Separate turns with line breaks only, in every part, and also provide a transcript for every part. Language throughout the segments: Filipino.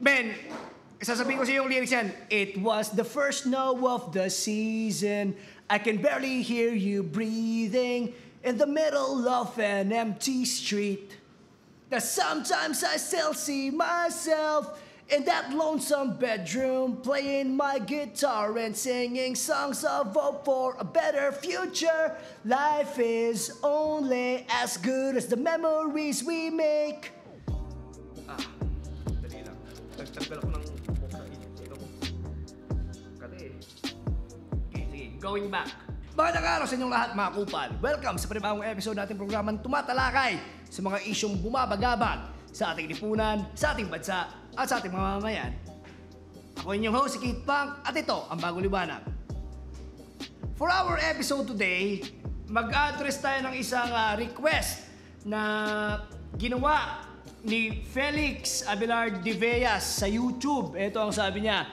Ben, sasabihin ko sa yung lyrics yan. It was the first snow of the season. I can barely hear you breathing in the middle of an empty street. That sometimes I still see myself in that lonesome bedroom, playing my guitar and singing songs of hope for a better future. Life is only as good as the memories we make. Dali lang. Nagtanggal ako ng buhok sa ito ko. Kali eh. Okay, sige. Going back. Magandang araw sa inyong lahat mga kupal. Welcome sa panibagong episode natin programang tumatalakay sa mga isyong bumabagabag sa ating lipunan, sa ating bansa, at sa ating mga mamamayan. Ako inyong host, si Keith Punk, at ito ang Bagong Liwanag. For our episode today, mag-address tayo ng isang request na ginawa ni Felix Abelard de Veas sa YouTube. Ito ang sabi niya,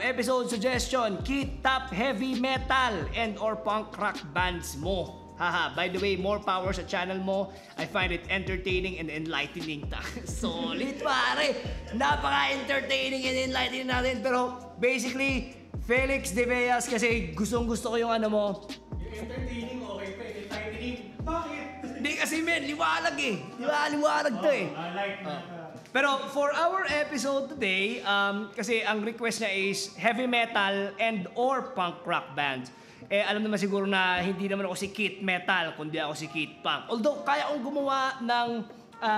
episode suggestion, Keith, top heavy metal and or punk rock bands mo. Haha, by the way, more power sa channel mo. I find it entertaining and enlightening. Solid, pare! Napaka-entertaining and enlightening natin. Pero, basically, Felix de Veas, kasi gustong-gusto ko yung ano mo.
Yung entertaining, okay pa. Enlightening, bakit?
Hindi kasi, men, liwanag eh. Liwanag to eh.
I like that.
Pero for our episode today, kasi ang request niya is heavy metal and or punk rock bands. Eh, alam naman siguro na hindi naman ako si Keith Metal, kundi ako si Keith Punk. Although, kaya kong gumawa ng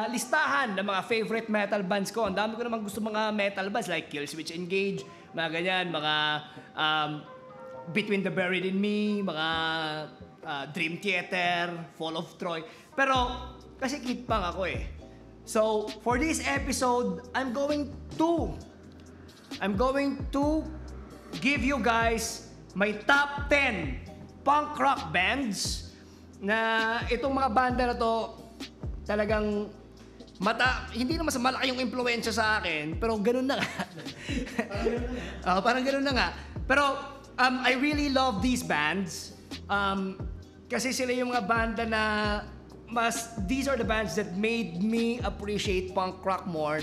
listahan ng mga favorite metal bands ko. Ang dami ko naman gusto mga metal bands like Killswitch Engage, mga ganyan, mga Between the Buried and Me, mga Dream Theater, Fall of Troy. Pero, kasi Keith Punk ako eh. So, for this episode, I'm going to give you guys my top 10 punk rock bands na itong mga banda na to talagang hindi naman sa malaki yung impluwensya sa akin, pero ganun na nga. Parang ganun na nga. Pero I really love these bands kasi sila yung mga banda na these are the bands that made me appreciate punk rock more.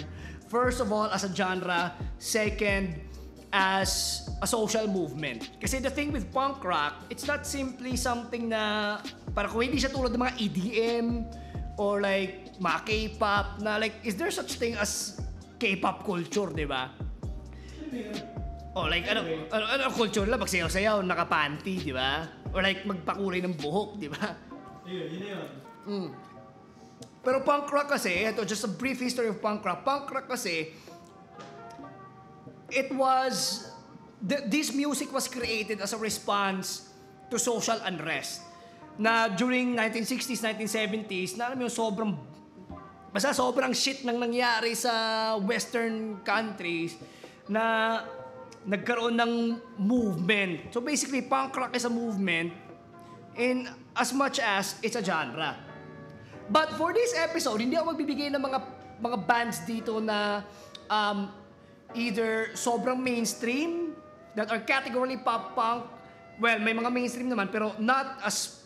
First of all, as a genre. Second, as a social movement. Kasi the thing with punk rock, it's not simply something na parang kung hindi siya tulad ng mga EDM or like mga K-pop na like, is there such thing as K-pop culture, di ba? O like, ano culture lang, magsayaw-sayaw, nakapanty, di ba? Or like, magpakulay ng buhok, di ba?
Yun na yun.
Pero punk rock kasi, ito, just a brief history of punk rock. Punk rock kasi, this music was created as a response to social unrest. Na during 1960s, 1970s, na alam mo sobrang shit nang nangyari sa western countries na nagkaroon ng movement. So basically, punk rock is a movement in as much as it's a genre. But for this episode, hindi ako magbibigay ng mga bands dito na either sobrang mainstream that are categorically pop punk. Well, may mga mainstream naman pero not as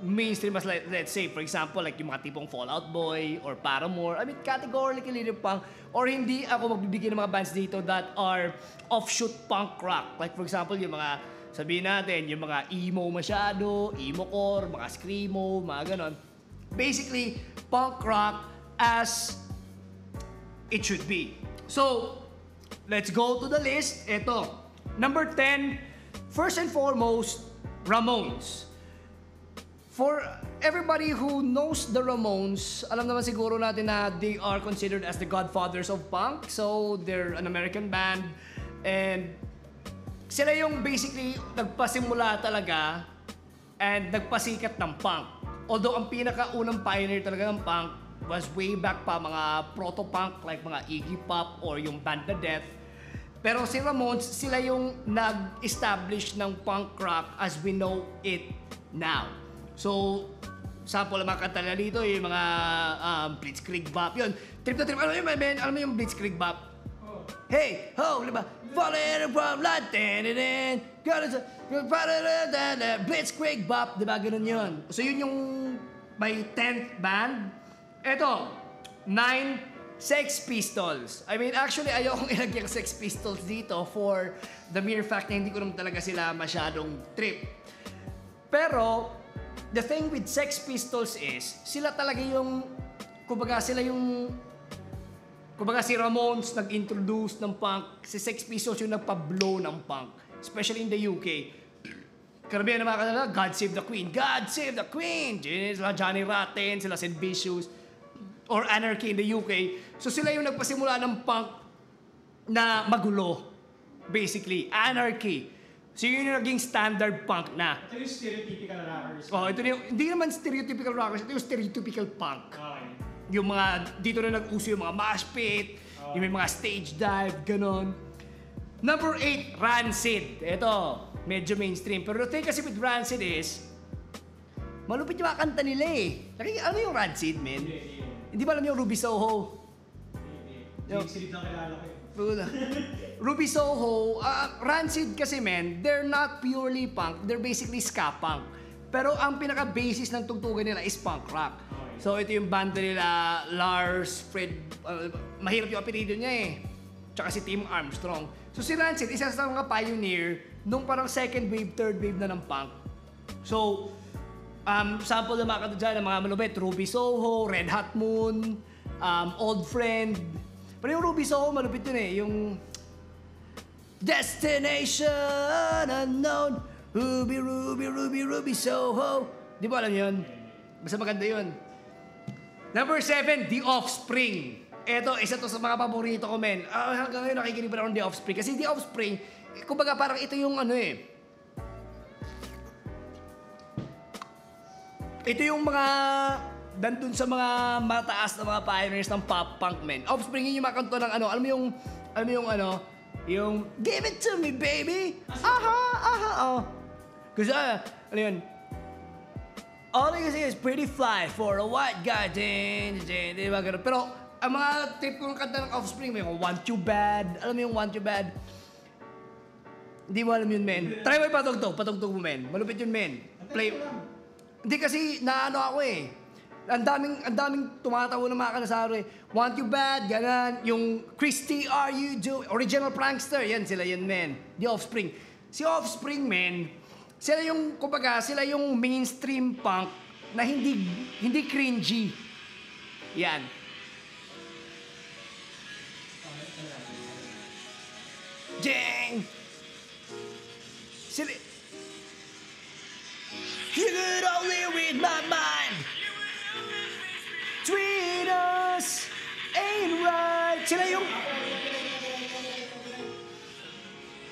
mainstream as like, let's say for example like yung mga tipong Fall Out Boy or Paramore. I mean categorically punk. Or hindi ako magbibigay ng mga bands dito that are offshoot punk rock. Like for example yung mga sabihin natin yung mga emo masyado, emo core, mga screamo, mga ganon. Basically punk rock as it should be. So let's go to the list. Ito, number 10, first and foremost, Ramones. For everybody who knows the Ramones, alam naman siguro natin na they are considered as the godfathers of punk. So, they're an American band. And sila yung basically nagpasimula talaga and nagpasikat ng punk. Although, ang pinakaunang pioneer talaga ng punk was way back pa mga proto-punk like mga Iggy Pop or yung Band na Death. Pero si Ramones, sila yung nag-establish ng punk rock as we know it now. So, sample ang mga kanta na dito, yung mga Blitzkrieg Bop. Yun, trip na trip. Alam mo yung Blitzkrieg Bop? Oh. Hey, ho, diba? Falling from light, Blitzkrieg Bop, diba? Ganun yun. So, yun yung my 10th band. Eto, 9, Sex Pistols. I mean, actually, ayokong ilagay ang Sex Pistols dito for the mere fact na hindi ko naman talaga sila masyadong trip. Pero, the thing with Sex Pistols is, sila talaga yung, kumbaga si Ramones nag-introduce ng punk, si Sex Pistols yung nagpa-blow ng punk, especially in the UK. Karamihan naman kanila, God Save the Queen, God Save the Queen! Sila Johnny Rotten, sila Sid Vicious, or Anarchy in the UK. So sila yung nagpasimula ng punk na magulo. Basically, Anarchy. So yun yung naging standard punk na.
Ito yung stereotypical rockers.
Oh, ito yung, hindi naman stereotypical rockers, ito yung stereotypical punk.
Okay.
Yung mga, dito na nag-uso yung mga mosh pit, yung may mga stage dive, ganon. Number 8, Rancid. Ito, medyo mainstream. Pero the thing kasi with Rancid is, malupit yung mga kanta nila eh. Ano yung Rancid, man? Hindi ba alam yung Ruby Soho?
Yung silip lang kilala ko eh.
Ruby Soho, Rancid kasi men, they're not purely punk, they're basically ska punk. Pero ang pinaka-basis ng tugtugan nila is punk rock. So ito yung banda nila, Lars, Fred, mahirap yung apelido niya eh. Tsaka si Tim Armstrong. So si Rancid, isa sa mga pioneer nung parang second wave, third wave na ng punk. So, sample na mga kanta dyan, ng mga malupit, Ruby Soho, Red Hot Moon, Old Friend. Pero yung Ruby Soho, malupit yun eh. Yung Destination Unknown, Ruby, Ruby, Ruby, Ruby Soho. Di ba alam yun? Basta maganda yun. Number 7, The Offspring. Ito, isa to sa mga paborito ko, men. Hanggang ngayon nakikinig pa ako ng The Offspring. Kasi The Offspring, kumbaga parang ito yung ano eh. Ito yung mga dandun sa mga mataas na mga pioneers ng pop-punk, men. Offspring yun yung mga kanto ng ano. Alam mo yung ano, yung Give it to me, baby! Aha, aha, oh. Kasi, ano yun? All I can say is pretty fly for a white guy. Di ba ganun? Pero, ang mga trip ko ng kanta ng Offspring, may yung Want You Bad. Alam mo yung Want You Bad? Hindi mo alam yun, men. Try mo yung patugtog mo, men. Malupit yun, men. Play. Hindi kasi naano ako eh. Ang daming tumatawa ng mga kanasaro eh. Want You Bad, ganan. Yung Christy, Are You Do? Original Prankster, yan sila yun, men. The Offspring. Si Offspring, men, sila yung, kumbaga, sila yung mainstream punk na hindi cringy. Yan. Dang! Sila... You could only read my mind. Treat us ain't right. Sila yung...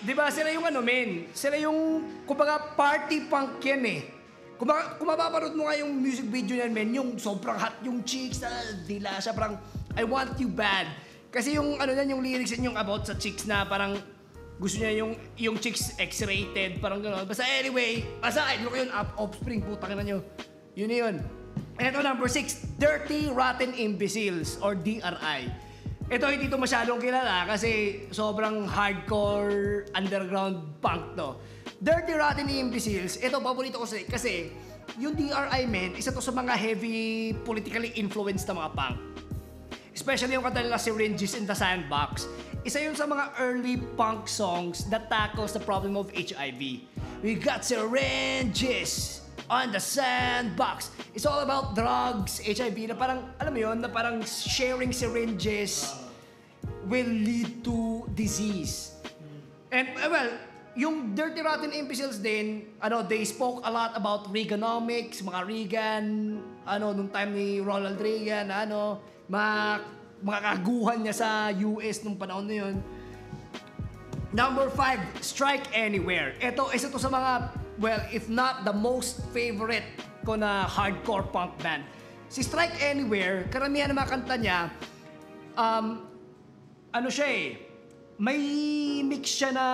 Diba, sila yung ano, men? Sila yung, kumbaga, party punk yan eh. Kung mapaparod mo nga yung music video yan, men, yung sobrang hot yung chicks, dila siya, parang, I want you bad. Kasi yung, ano yan, yung lyrics yan yung about sa chicks na parang, gusto niya yung chicks X-rated, parang gano'n. Basta anyway, aside, look yun, Offspring, putang na nyo. Yun na yun. Ito, number 6, Dirty Rotten Imbeciles, or DRI. Ito, hindi ito masyadong kilala kasi sobrang hardcore underground punk to. Dirty Rotten Imbeciles, ito, paborito ko kasi yung DRI, men, isa to sa mga heavy politically influenced na mga punk. Especially yung kanta nila Syringes in the Sandbox. Isa yun sa mga early punk songs that tackles the problem of HIV. We got syringes on the sandbox. It's all about drugs, HIV, na parang, alam mo yun, na parang sharing syringes will lead to disease. And, well, yung Dirty Rotten Imbeciles din, they spoke a lot about Reaganomics, mga Reagan, nung time ni Ronald Reagan, mga kaguhan niya sa US nung panahon na yun. Number 5, Strike Anywhere. Ito, isa to sa mga, well, if not the most favorite ko na hardcore punk band. Si Strike Anywhere, karamihan ng mga kanta niya, may mix siya na,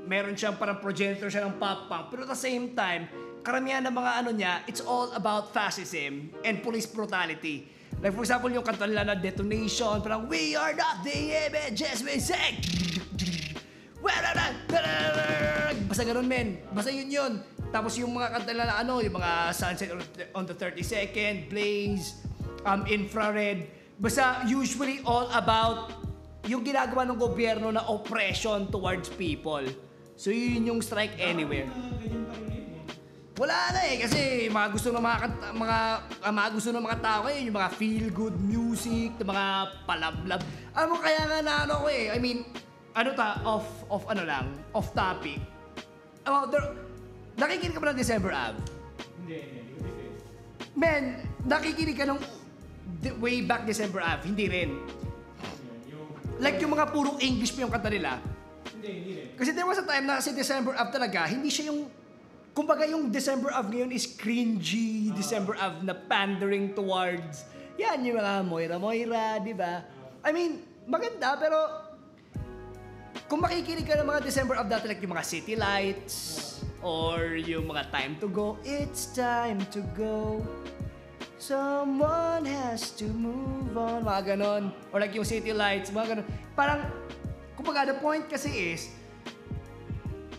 meron siyang parang progenitor siya ng pop punk, pero at the same time, karamihan ng mga niya, it's all about fascism and police brutality. Like for example, yung kanta nila na Detonation, parang, we are not the images we say. Basta ganun, men. Basta yun. Tapos yung mga kanta nila na yung mga Sunset on the 32nd, Blaze, Infrared. Basta usually all about yung ginagawa ng gobyerno na oppression towards people. So yun yung strike anywhere. Wala na eh kasi mga gusto ng mga gusto ng mga tao ngayon yung mga feel good music, yung mga palablab. Ano kaya nga na ano ko eh. I mean, off topic. Nakikinig ka ba ng December Ave?
Hindi.
Men, nakikinig ka ng way back December Ave? Hindi rin. Like yung mga puro English pa yung kanta nila.
Hindi rin.
Kasi there was a time na si December Ave talaga, hindi siya yung, kumbaga yung December Ave ngayon is cringy December Ave na pandering towards, yan yung mga Moira, di ba? I mean, maganda pero kung makikinig ka ng mga December Ave dati, like yung mga City Lights, or yung mga Time to Go, it's time to go. Someone has to move on. Mga ganon. Or like yung City Lights, mga ganon. Parang, kumbaga, the point kasi is,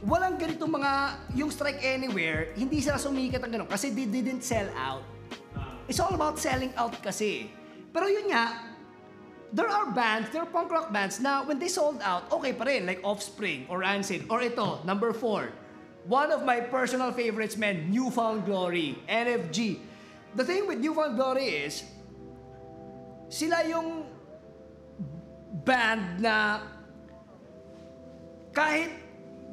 walang ganitong mga, yung Strike Anywhere, hindi sila sumikat ang ganon kasi they didn't sell out. It's all about selling out kasi. Pero yun nga, there are punk rock bands na when they sold out, okay pa rin. Like Offspring, or Rancid, or ito, number 4. One of my personal favorites, man, New Found Glory, NFG. The thing with New Found Glory is, sila yung band na kahit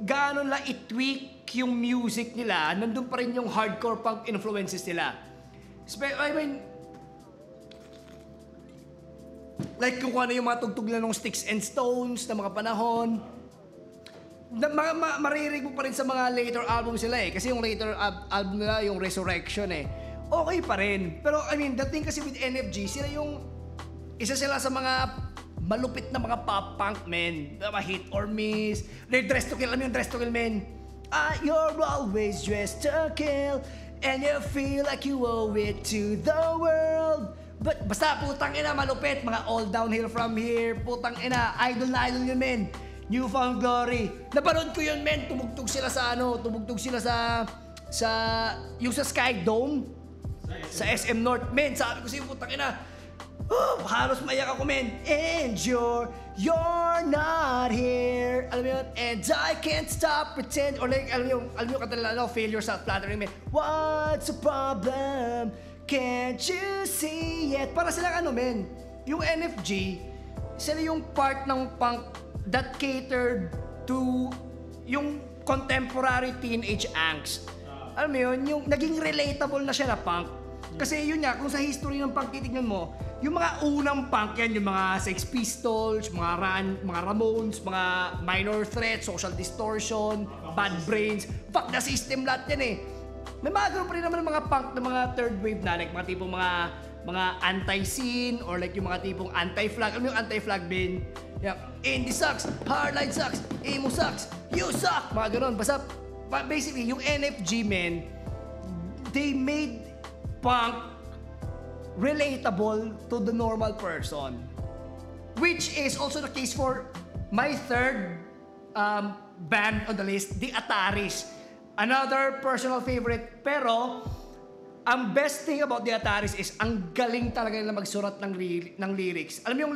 gaano lang i-tweak yung music nila, nandun pa rin yung hardcore punk influences nila. I mean, like kung ano yung mga tugtog na ng Sticks and Stones na mga panahon, maririg mo pa rin sa mga later album sila eh. Kasi yung later album nila, yung Resurrection eh. Okay pa rin. Pero I mean, the thing kasi with NFG, sila yung isa sila sa mga malupit na mga pop-punk men. Mga hit or miss. They're dressed to kill. Alam mo yung dressed to kill men? You're always dressed to kill and you feel like you owe it to the world. But basta putang ina, malupit. Mga all downhill from here. Putang ina, idol na idol yun men. New Found Glory. Napanood ko yun men. Tumugtog sila sa yung sa Sky Dome. Sa SM North, men, sabi ko sa'yo, putang ina, halos maiyak ako, men. And you're not here. Alam mo yun? And I can't stop pretend. Or like, alam mo yung katala, failure sa flattering, men. What's the problem? Can't you see it? Para silang men, yung NFG, sila yung part ng punk that catered to yung contemporary teenage angst. Alam mo yun, yung naging relatable na siya na punk. Kasi yun nga, kung sa history ng punk titignan mo, yung mga unang punk yan, yung mga Sex Pistols, mga Ramones, mga Minor Threat, Social Distortion, Bad Brains, fuck the system lahat yan eh. May mga group rin naman ng mga punk na mga third wave na, like mga tipong mga anti-scene, or like yung mga tipong anti-flag. Ano yung anti-flag bin? Yung indie sucks, hardline sucks, emo sucks, you suck! Mga ganon. Basta, basically, yung NFG men, they made punk relatable to the normal person, which is also the case for my third band on the list, the Ataris. Another personal favorite, pero ang best thing about the Ataris is ang galing talaga nila magsurat ng lyrics. Alam mo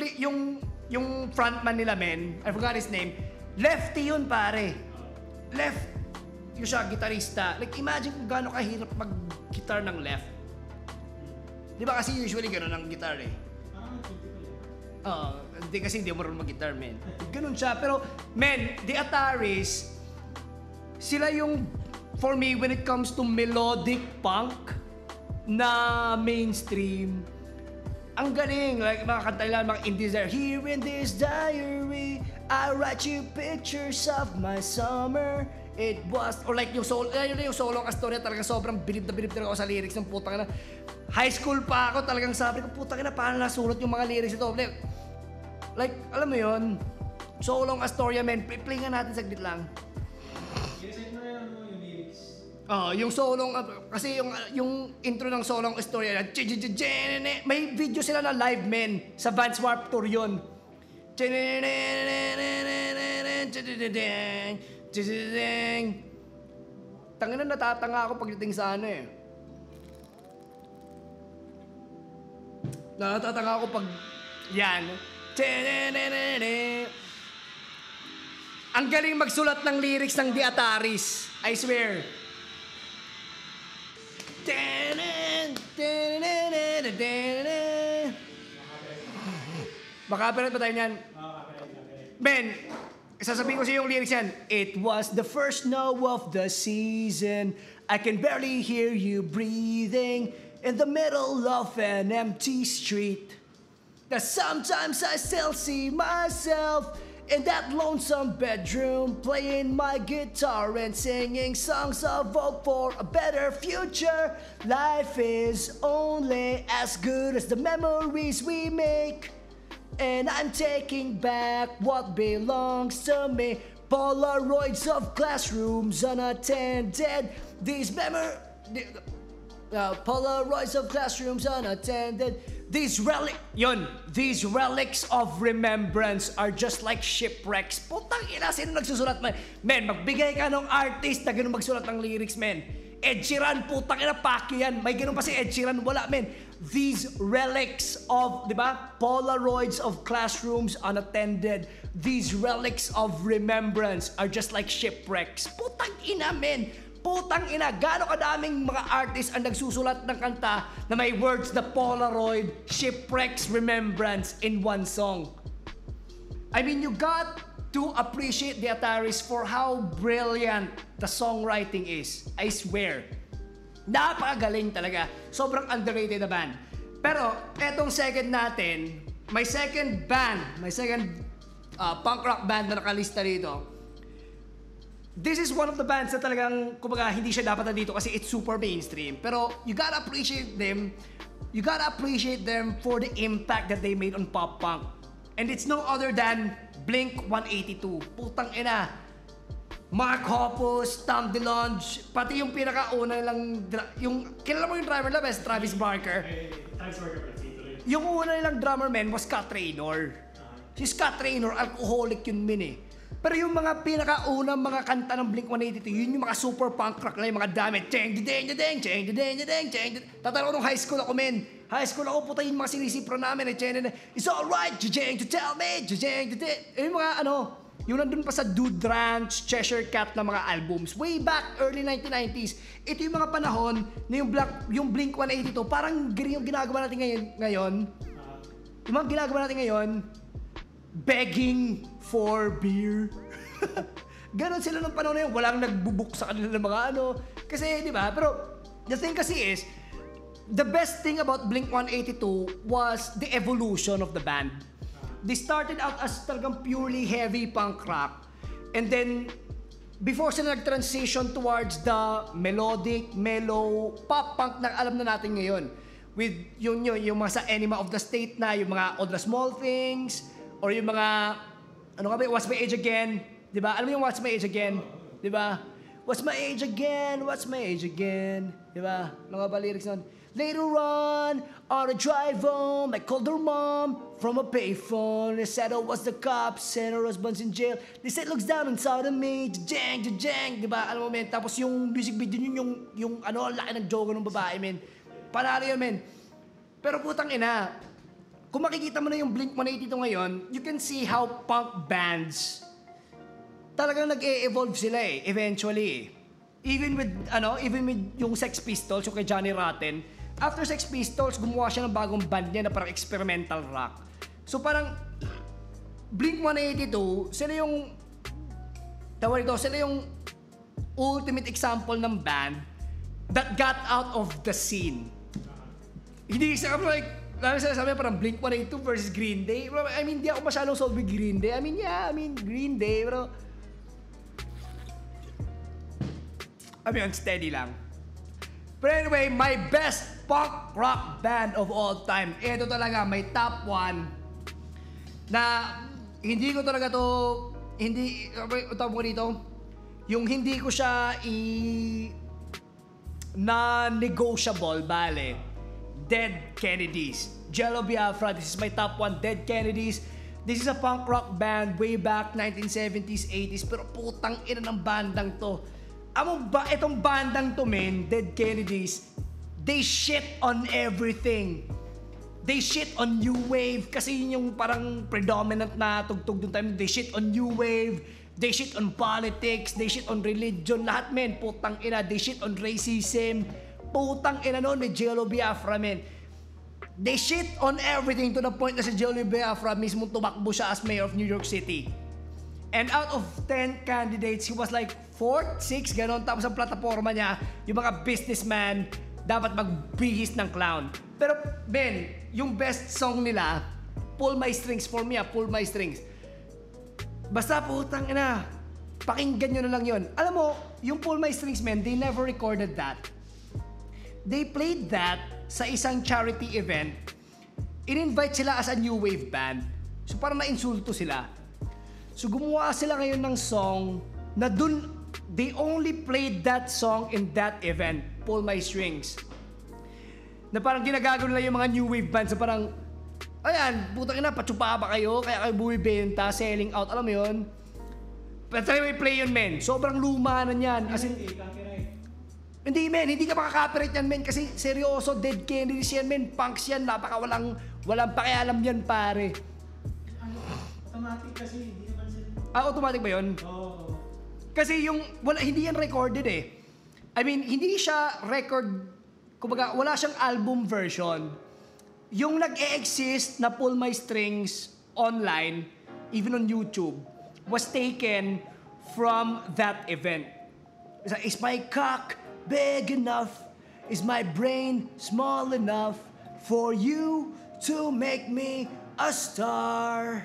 yung frontman nila, men, I forgot his name, lefty yun pare. Left yung siya, gitarista. Like imagine kung gaano kahirap mag-guitar ng left. Di ba kasi usually gano'n ang guitar eh? Hindi kasi hindi mo marunong mag-guitar, men. Ganun siya. Pero, men, the Ataris, sila yung, for me, when it comes to melodic punk na mainstream, ang galing. Like, mga kanta nila, mga indies there. Here in this diary, I write you pictures of my summer. It was, or like yung solo, yung solo Astoria, talaga sobrang bilib na ako sa lyrics ng putang ina. High school pa ako, talagang sabi ko, putang ina, paano nasulat yung mga lyrics ito? Like, alam mo yun, solo Astoria, men, play nga natin saglit lang.
I-recite mo na yung lyrics.
Yung solong, kasi yung intro ng solong Astoria, may video sila na live, men, sa Vans Warped Tour yun. Tangina, natatanga ako pagdating sa ano eh. Natatanga ako pag Yan. Ang galing magsulat ng lyrics ng The Ataris. I swear. Makapirat ba tayo niyan? Ben, sasabihin ko sa yung lyrics yan. It was the first snow of the season. I can barely hear you breathing in the middle of an empty street. That sometimes I still see myself in that lonesome bedroom, playing my guitar and singing songs of hope for a better future. Life is only as good as the memories we make, and I'm taking back what belongs to me. Polaroids of classrooms unattended. Polaroids of classrooms unattended. These relics of remembrance are just like shipwrecks. Putang ina, sino nagsusulat, man? Men, magbigay ka ng artist na ganun magsulat ng lyrics, men. Ed Sheeran, putang ina, Pacquiao yan. May ganun pa si Ed Sheeran, wala, men. These relics of, di ba? Polaroids of classrooms unattended. These relics of remembrance are just like shipwrecks. Putang ina, men. Putang ina, gaano kadaming mga artists ang nagsusulat ng kanta na may words na Polaroid, shipwrecks, remembrance in one song. I mean, you got to appreciate the Ataris for how brilliant the songwriting is. I swear. Napakagaling talaga. Sobrang underrated na band. Pero, etong second natin, my second punk rock band na nakalista dito. This is one of the bands na talagang, kumbaga, hindi siya dapat na dito kasi it's super mainstream. Pero you gotta appreciate them. You gotta appreciate them for the impact that they made on pop punk. And it's no other than Blink-182. Putang ina. Mark Hoppus, Tom DeLonge, pati yung pinakauna lang, kilala mo yung driver na best, Travis Barker.
Travis Barker pala,
yung una nilang drummer man was Scott Raynor. Si Scott Raynor, alcoholic yun min eh. Pero yung mga pinakaunang mga kanta ng Blink-182, yun yung mga super punk rock na yung mga damit. Tatalo ko nung high school ako, men. High school ako, puta yung mga sinisipro namin. It's alright, to tell me. Yung mga yung nandun pa sa Dude Ranch, Cheshire Cat na mga albums. Way back, early 1990s. Ito yung mga panahon na yung Blink-182, parang yung ginagawa natin ngayon. Yung mga ginagawa natin ngayon, begging for beer. Ganon sila ng panahon na yun. Walang nagbubuk sa kanila ng mga Kasi, di ba? Pero, the thing kasi is, the best thing about Blink-182 was the evolution of the band. They started out as talagang purely heavy punk rock. And then, before sila nag-transition towards the melodic, mellow, pop punk na alam na natin ngayon. With yung mga sa Enema of the State na, yung mga All the Small Things, or yung mga, What's My Age Again? Diba? Alam mo yung What's My Age Again? Diba? What's my age again? What's my age again? Diba? Ano nga ba lyrics nun? Later on a drive home, I called her mom from a payphone. They said I was the cops and her husband's in jail. They said looks down and saw me, jang, diba? Alam mo, men? Tapos yung music video yung laki ng joke ng babae, men. Panalo yun, men. Pero putang ina, kung makikita mo na yung Blink-182 ngayon, you can see how punk bands talagang nag-e-evolve sila eventually. Even with yung Sex Pistols, yung kay Johnny Rotten, after Sex Pistols, gumawa siya ng bagong band niya na parang experimental rock. So parang Blink-182, sila yung ultimate example ng band that got out of the scene. Hindi sa lalo sinasabi parang Blink-182 versus Green Day. I mean, di ako masyadong sold with Green Day. I mean, Green Day, pero steady lang. But anyway, my best punk rock band of all time. Ito talaga, may top 1 na hindi ko talaga yung hindi ko siya na-negotiable, bale. Dead Kennedys. Jello Biafra, this is my top 1, Dead Kennedys. This is a punk rock band way back 1970s, 80s, pero putang ina ng bandang to. Itong bandang to, men, Dead Kennedys, they shit on everything. they shit on new wave kasi yun yung parang predominant na tugtog dun time. They shit on new wave, they shit on politics, they shit on religion, lahat men, putang ina, they shit on racism, putang ina nun, may Jello Biafra men. They shit on everything to the point na si Jello Biafra mismo tumakbo siya as mayor of New York City. And out of 10 candidates, he was like 4th, 6th, ganon. Tapos ang plataforma niya, yung mga businessman, dapat magbihis ng clown. Pero Ben, yung best song nila, Pull My Strings for me, Pull My Strings. Basta putang ina, pakinggan nyo na lang yun. Alam mo, yung Pull My Strings men, they never recorded that. They played that sa isang charity event. In-invite sila as a new wave band. So parang na-insulto sila. So gumawa sila ngayon ng song na dun, they only played that song in that event, Pull My Strings. Na parang ginagago nila yung mga new wave bands. So parang, ayan, putang ina, patsupa ba kayo? Kaya kayo bumibenta, selling out, alam mo yun? Pero tayo play yun, men. Sobrang luma na yan. As in, hindi, men. Hindi ka makaka-copyright yan, men. Kasi seryoso, dead Kennedys yan, men. Punks yan. Napaka walang pakialam yan, pare.
Ano, automatic kasi. Hindi naman sila.
Ah, automatic ba yun?
Oo.
Kasi yung, hindi yan recorded eh. I mean, hindi siya record. Kumbaga, wala siyang album version. Yung nag-e-exist na Pull My Strings online, even on YouTube, was taken from that event. Is my cock big enough? Is my brain small enough for you to make me a star?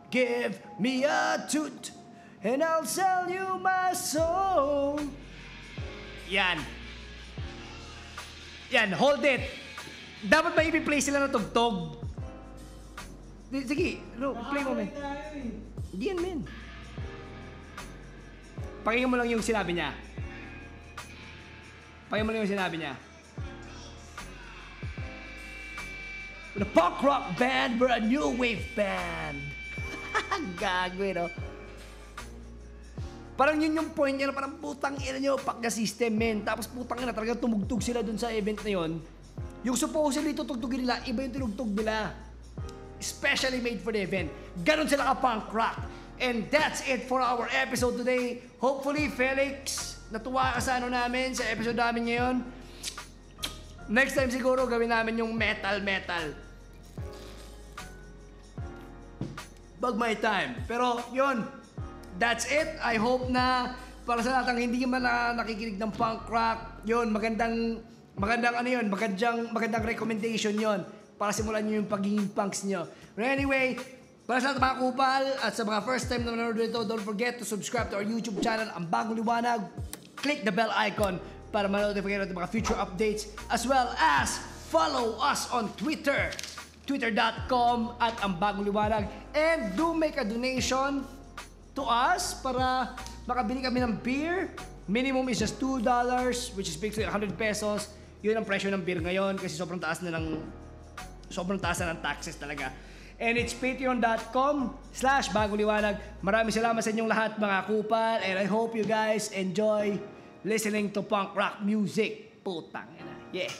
Give me a toot and I'll sell you my soul. Yan. Yan, hold it. Dapat ba i-play sila na tugtog? Sige, play mo, men. Hindi yan, men. Pakinggan mo lang yung sinabi niya. Pakinggan mo lang yung sinabi niya. The punk rock band, we're a new wave band. Gago, no? Parang yun yung point niya na parang putang ina nyo, pakga system, men. Tapos putang ina, talagang tumugtog sila dun sa event na yun. Yung supposedly tutugtugin nila, iba yung tinugtog nila. Especially made for the event. Ganon sila ka-punk rock. And that's it for our episode today. Hopefully, Felix, natuwa ka sa ano namin, sa episode namin ngayon. Next time siguro, gawin namin yung metal. Bag my time. Pero, yun. That's it. I hope na para sa lahat ng hindi man nakikinig ng punk rock, yun, magandang recommendation yun para simulan nyo yung pagiging punks nyo. But anyway, para sa lahat ng mga kupal at sa mga first time na manonood dito, don't forget to subscribe to our YouTube channel, ang Bagong Liwanag. Click the bell icon para ma-notify ng mga future updates, as well as follow us on Twitter, twitter.com at ang Bagong Liwanag, and do make a donation to us para makabili kami ng beer. Minimum is just $2, which is basically 100 pesos. Yun ang presyo ng beer ngayon kasi sobrang taas na ng taxes talaga. And it's patreon.com/Bagong Liwanag. Maraming salamat sa inyong lahat mga kupal, and I hope you guys enjoy listening to punk rock music. Putang ina. Yeah.